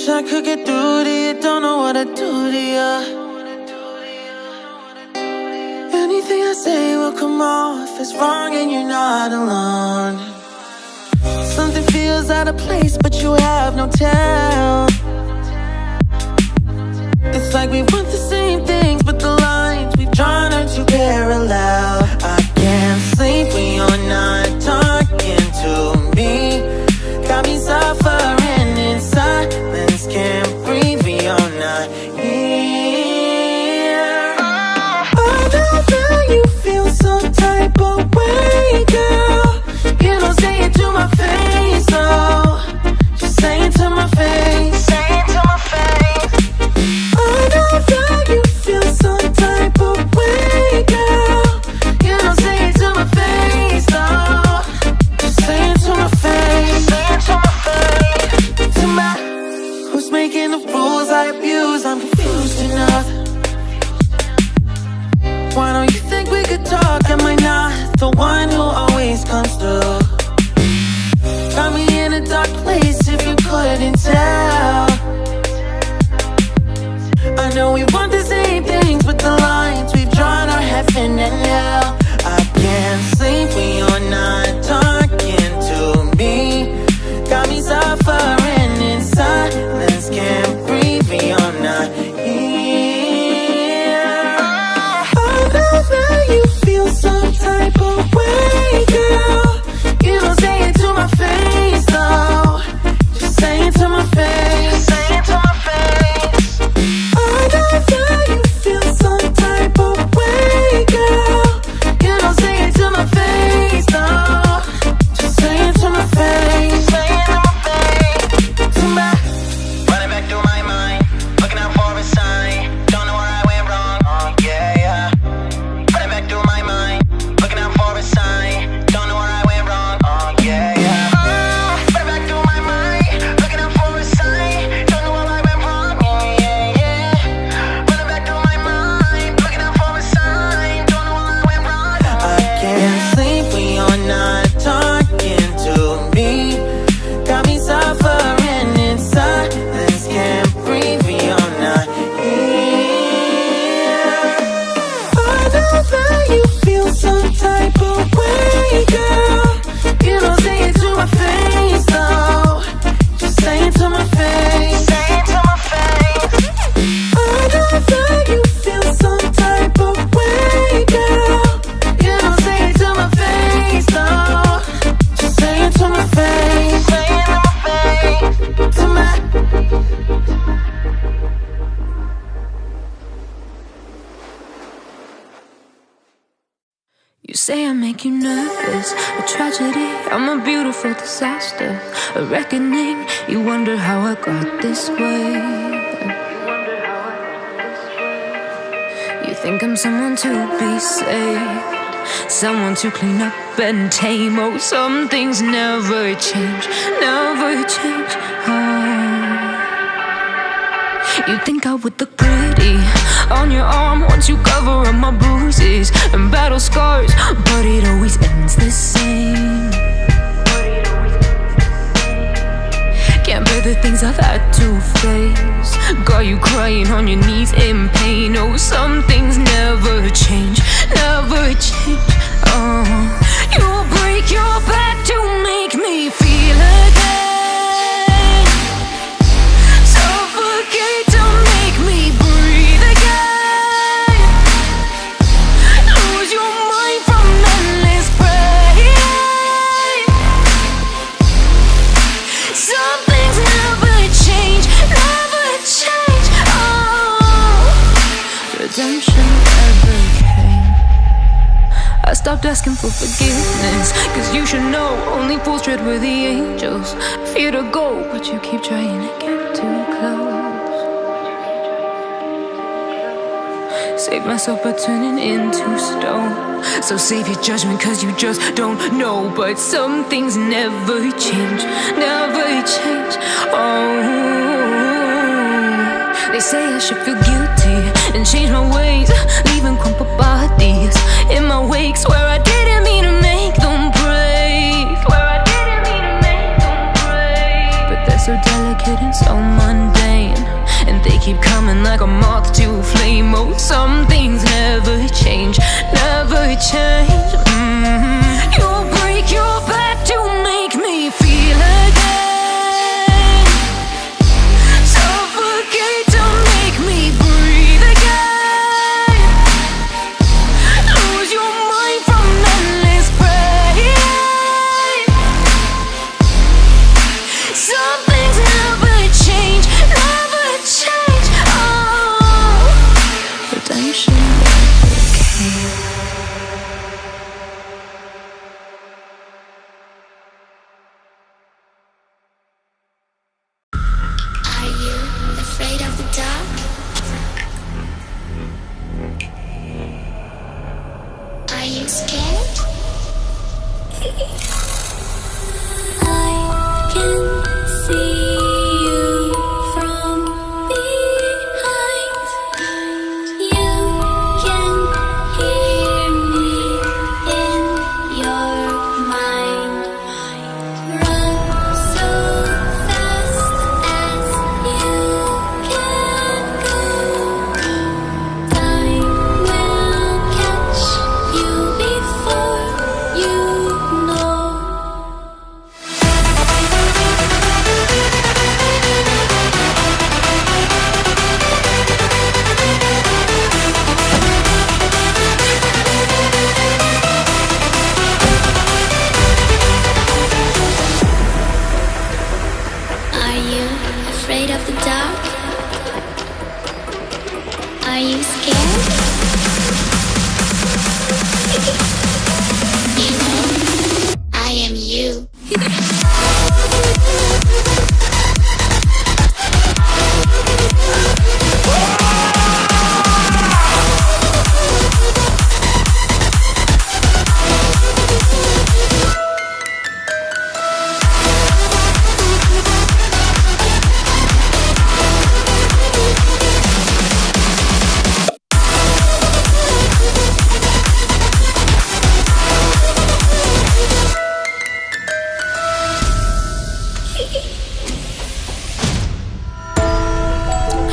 Wish I could get through to you, don't know what to do to you. Anything I say will come off as wrong and you're not alone. Something feels out of place but you have no tell. It's like we want the same things but the lines we've drawn are too parallel. I can't sleep when you're not talking to me. Got me suffering in silence, can't breathe when you're not here. I know that you feel some type of way, girl. You don't say it to my face, oh. Just say it to my face. Say it to my face. I know that you feel some type of way, girl. You don't say it to my face, oh. Just say it to my face. Say it to my face. To my, who's making the rules I abuse? I'm confused enough. Why don't you think we could talk? Am I not the one who always comes through? Got me in a dark place if you couldn't tell. I know we want the same things but the lines we've drawn are heaven and hell. I can't sleep when you're not talking to me. Got me suffering in silence, can't breathe when you're not here. I know that you feel some type of way, girl. You don't say it to my face, though. Just say it to my face. Say it to my face. I know that you feel some type of way, girl. You don't say it to my face, though. Just say it to my face. Say it to my face. To my, running back through my mind, looking out for a sign. Don't know where I went wrong. Oh yeah, yeah. Running back through my mind, looking out for a sign. Don't know where I went wrong. Oh yeah, yeah. Running back through my mind, looking out for a sign. Don't know where I went wrong. Yeah, yeah, yeah. Running back through my mind, looking out for a sign. Don't know where I went wrong. I can't sleep when you're not talking to me. Got me suffering in silence, can't breathe when you're not here. I know that you feel some type of way, girl. You don't say it to my face, though. Just say it to my face. Say it to my face. I know that you feel some type of way, girl. You don't say it to my face, though. Just say it to my face. Say it to my face. To my. You say I make you nervous, a tragedy, I'm a beautiful disaster, a reckoning, you wonder how I got this way. You think I'm someone to be saved, someone to clean up and tame. Oh, some things never change, never change. Oh. You think I would look pretty on your arm once you cover up my bruises and battle scars, but it always ends the same. Can't bear the things I've had to face, got you crying on your knees in pain. Oh, some things never change, never change. Oh, you break your back to make me feel again. Suffocate to make me breathe again. Lose your mind from endless pain. Some things never change, never change. Oh, redemption never came. I stopped asking for forgiveness, cause you should know only fools tread with the angels. Fear to go, but you keep trying to get too close. Save myself by turning into stone. So save your judgment cause you just don't know. But some things never change, never change. Oh, they say I should feel guilty and change my ways, leaving crumpled bodies in my wake. Swear I didn't mean to make them break. Swear I didn't mean to make them break. But they're so delicate getting so mundane, and they keep coming like a moth to a flame. Oh, some things never change, never change. You break your back to make me feel again, suffocate to make me breathe again, lose your mind from endless pain. Some things never change, never change. Oh, redemption never came. Are you afraid of the dark? Are you scared? I can see you from behind. You can hear me in your mind. Run so fast as you can go. Time will catch you before you know. Are you afraid of the dark? Are you scared? You know, I am you.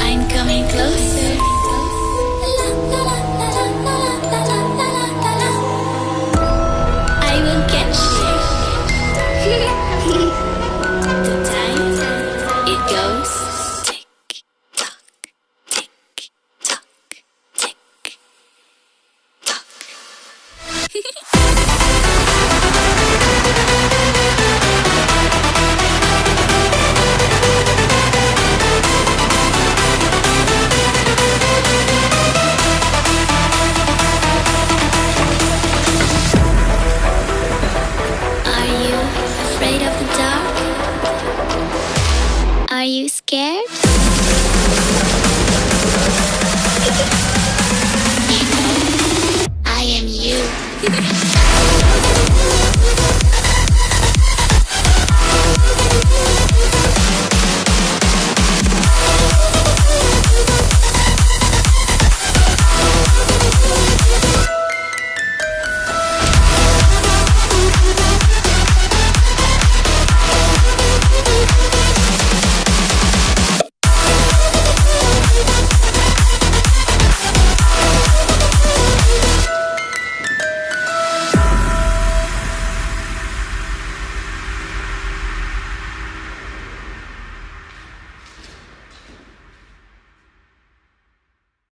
I'm coming closer. I will catch you. The time it goes tick tock, tick tock, tick tock. Are you afraid of the dark? Are you scared? You know, I am you.